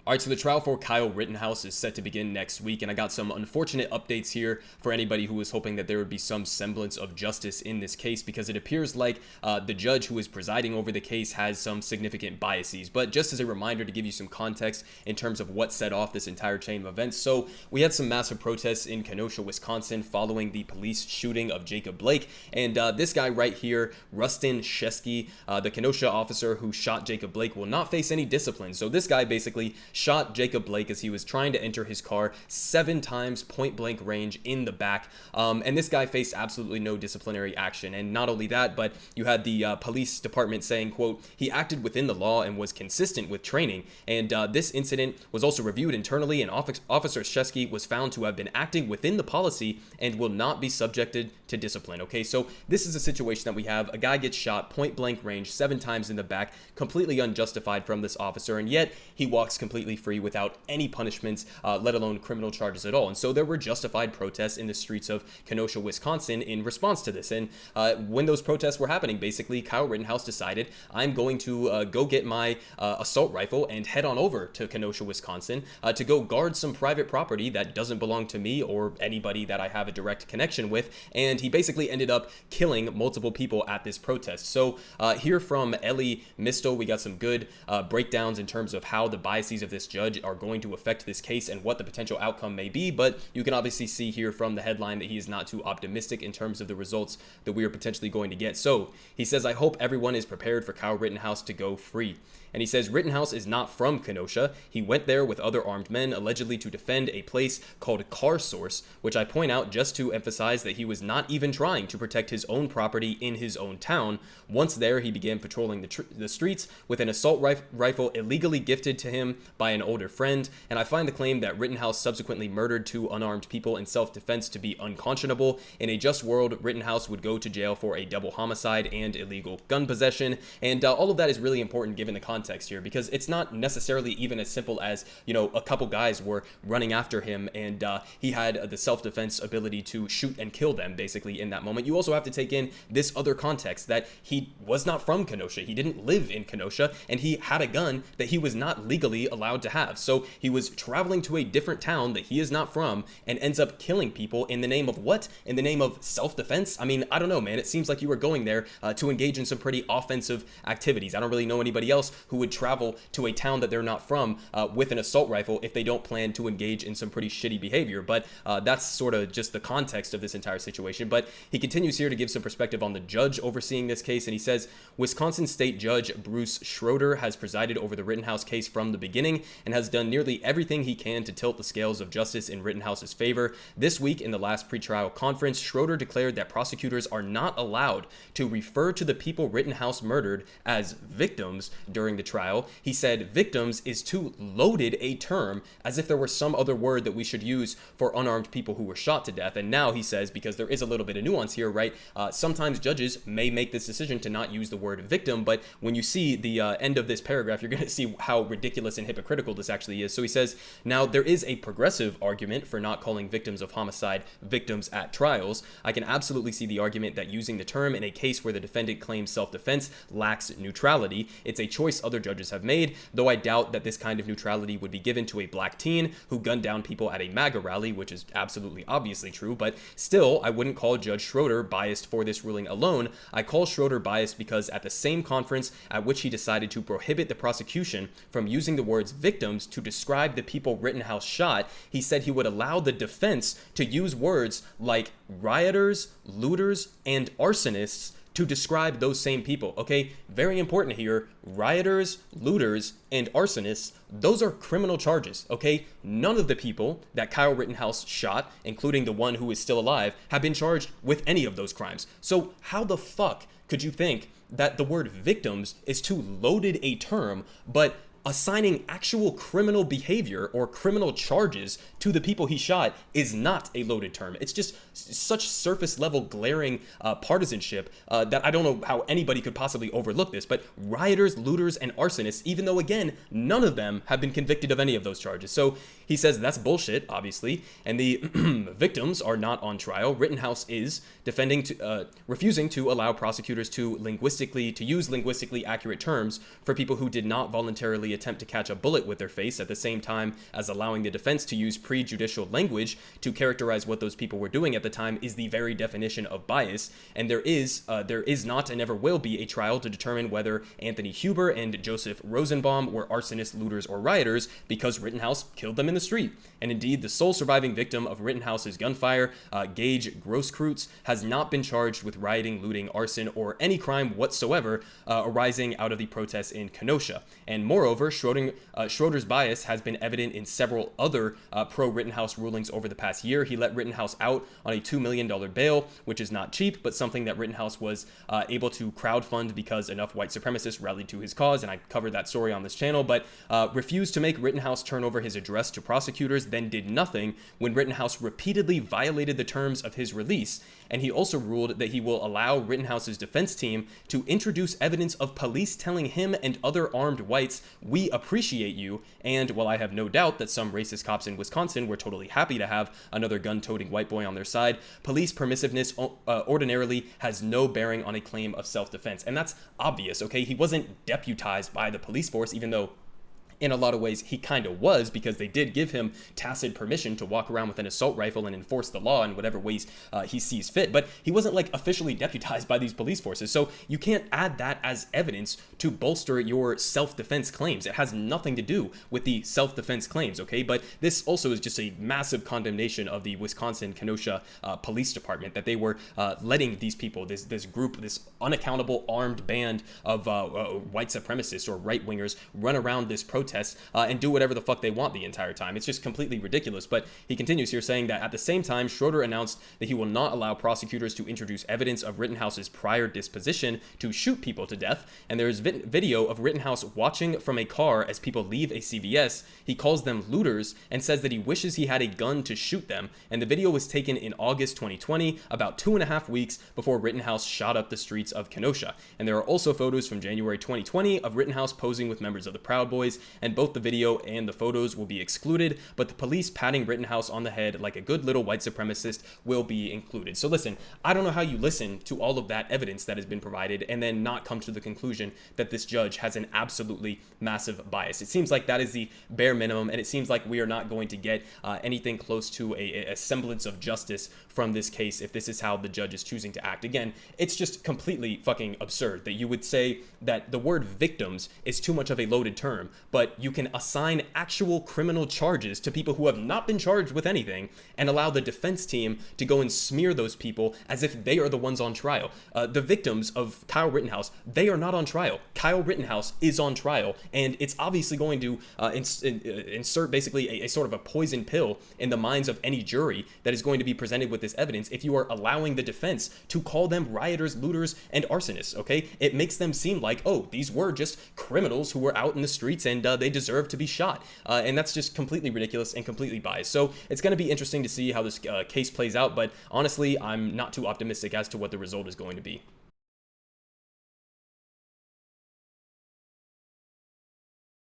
All right, so the trial for Kyle Rittenhouse is set to begin next week, and I got some unfortunate updates here for anybody who was hoping that there would be some semblance of justice in this case, because it appears like the judge who is presiding over the case has some significant biases. But just as a reminder to give you some context in terms of what set off this entire chain of events, so we had some massive protests in Kenosha, Wisconsin, following the police shooting of Jacob Blake, and this guy right here, Rustin Shesky, the Kenosha officer who shot Jacob Blake, will not face any discipline. So this guy basically shot Jacob Blake as he was trying to enter his car 7 times point blank range in the back. And this guy faced absolutely no disciplinary action. And not only that, but you had the police department saying, quote, he acted within the law and was consistent with training. And this incident was also reviewed internally, and Officer Shesky was found to have been acting within the policy and will not be subjected to discipline. Okay, so this is a situation that we have. A guy gets shot point blank range 7 times in the back, completely unjustified from this officer, and yet he walks completely free without any punishments, let alone criminal charges at all. And so there were justified protests in the streets of Kenosha, Wisconsin in response to this. And when those protests were happening, basically Kyle Rittenhouse decided, I'm going to go get my assault rifle and head on over to Kenosha, Wisconsin to go guard some private property that doesn't belong to me or anybody that I have a direct connection with. And he basically ended up killing multiple people at this protest. So here from Ellie Mistel, we got some good breakdowns in terms of how the biases of this judge are going to affect this case and what the potential outcome may be. But you can obviously see here from the headline that he is not too optimistic in terms of the results that we are potentially going to get. So he says, I hope everyone is prepared for Kyle Rittenhouse to go free. And he says Rittenhouse is not from Kenosha. He went there with other armed men, allegedly to defend a place called Car Source, which I point out just to emphasize that he was not even trying to protect his own property in his own town. Once there, he began patrolling the streets with an assault rifle illegally gifted to him by an older friend. And I find the claim that Rittenhouse subsequently murdered 2 unarmed people in self-defense to be unconscionable. In a just world, Rittenhouse would go to jail for a double homicide and illegal gun possession. And all of that is really important given the context here, because it's not necessarily even as simple as, you know, a couple guys were running after him and he had the self-defense ability to shoot and kill them basically in that moment. You also have to take in this other context that he was not from Kenosha. He didn't live in Kenosha, and he had a gun that he was not legally allowed to have. So he was traveling to a different town that he is not from and ends up killing people in the name of what? In the name of self-defense? I mean, I don't know, man. It seems like you were going there to engage in some pretty offensive activities. I don't really know anybody else who would travel to a town that they're not from with an assault rifle if they don't plan to engage in some pretty shitty behavior. But that's sort of just the context of this entire situation. But he continues here to give some perspective on the judge overseeing this case, and he says, Wisconsin State Judge Bruce Schroeder has presided over the Rittenhouse case from the beginning and has done nearly everything he can to tilt the scales of justice in Rittenhouse's favor. This week, in the last pretrial conference, Schroeder declared that prosecutors are not allowed to refer to the people Rittenhouse murdered as victims during the trial. He said victims is too loaded a term, as if there were some other word that we should use for unarmed people who were shot to death. And now he says, because there is a little bit of nuance here, right? Sometimes judges may make this decision to not use the word victim, but when you see the end of this paragraph, you're going to see how ridiculous and hypocritical this actually is. So he says, now there is a progressive argument for not calling victims of homicide victims at trials. I can absolutely see the argument that using the term in a case where the defendant claims self-defense lacks neutrality. It's a choice other judges have made, though I doubt that this kind of neutrality would be given to a black teen who gunned down people at a MAGA rally, which is absolutely obviously true. But still, I wouldn't call Judge Schroeder biased for this ruling alone. I call Schroeder biased because at the same conference at which he decided to prohibit the prosecution from using the words victims to describe the people Rittenhouse shot, he said he would allow the defense to use words like rioters, looters, and arsonists to describe those same people. Okay, very important here. Rioters, looters, and arsonists, those are criminal charges. Okay, none of the people that Kyle Rittenhouse shot, including the one who is still alive, have been charged with any of those crimes. So how the fuck could you think that the word victims is too loaded a term, but assigning actual criminal behavior or criminal charges to the people he shot is not a loaded term? It's just such surface level glaring partisanship that I don't know how anybody could possibly overlook this. But rioters, looters, and arsonists, even though again none of them have been convicted of any of those charges. So he says that's bullshit, obviously, and the victims are not on trial. Rittenhouse is refusing to allow prosecutors to use linguistically accurate terms for people who did not voluntarily essentially attempt to catch a bullet with their face at the same time as allowing the defense to use prejudicial language to characterize what those people were doing at the time is the very definition of bias. And there is not and never will be a trial to determine whether Anthony Huber and Joseph Rosenbaum were arsonists, looters, or rioters, because Rittenhouse killed them in the street. And indeed, the sole surviving victim of Rittenhouse's gunfire, Gage Grosskreutz, has not been charged with rioting, looting, arson, or any crime whatsoever arising out of the protests in Kenosha. And moreover, Schroeder's bias has been evident in several other pro-Rittenhouse rulings over the past year. He let Rittenhouse out on a $2 million bail, which is not cheap, but something that Rittenhouse was able to crowdfund because enough white supremacists rallied to his cause, and I covered that story on this channel, but refused to make Rittenhouse turn over his address to prosecutors, then did nothing when Rittenhouse repeatedly violated the terms of his release. And he also ruled that he will allow Rittenhouse's defense team to introduce evidence of police telling him and other armed whites, "We appreciate you." And while I have no doubt that some racist cops in Wisconsin were totally happy to have another gun-toting white boy on their side, police permissiveness ordinarily has no bearing on a claim of self-defense. And that's obvious, okay? He wasn't deputized by the police force, even though in a lot of ways he kind of was, because they did give him tacit permission to walk around with an assault rifle and enforce the law in whatever ways he sees fit. But he wasn't like officially deputized by these police forces. So you can't add that as evidence to bolster your self-defense claims. It has nothing to do with the self-defense claims, okay? But this also is just a massive condemnation of the Wisconsin Kenosha Police Department, that they were letting these people, this group, this unaccountable armed band of white supremacists or right-wingers run around this protest and do whatever the fuck they want the entire time. It's just completely ridiculous. But he continues here saying that at the same time, Schroeder announced that he will not allow prosecutors to introduce evidence of Rittenhouse's prior disposition to shoot people to death. And there is video of Rittenhouse watching from a car as people leave a CVS. He calls them looters and says that he wishes he had a gun to shoot them. And the video was taken in August 2020, about 2.5 weeks before Rittenhouse shot up the streets of Kenosha. And there are also photos from January 2020 of Rittenhouse posing with members of the Proud Boys, and both the video and the photos will be excluded, but the police patting Rittenhouse on the head like a good little white supremacist will be included. So listen, I don't know how you listen to all of that evidence that has been provided and then not come to the conclusion that this judge has an absolutely massive bias. It seems like that is the bare minimum, and it seems like we are not going to get anything close to a semblance of justice from this case if this is how the judge is choosing to act. Again, it's just completely fucking absurd that you would say that the word victims is too much of a loaded term, but you can assign actual criminal charges to people who have not been charged with anything and allow the defense team to go and smear those people as if they are the ones on trial. The victims of Kyle Rittenhouse, they are not on trial. Kyle Rittenhouse is on trial, and it's obviously going to insert basically a sort of a poison pill in the minds of any jury that is going to be presented with this evidence if you are allowing the defense to call them rioters, looters, and arsonists, okay? It makes them seem like, oh, these were just criminals who were out in the streets and they deserve to be shot. And that's just completely ridiculous and completely biased. So it's going to be interesting to see how this case plays out, but honestly, I'm not too optimistic as to what the result is going to be.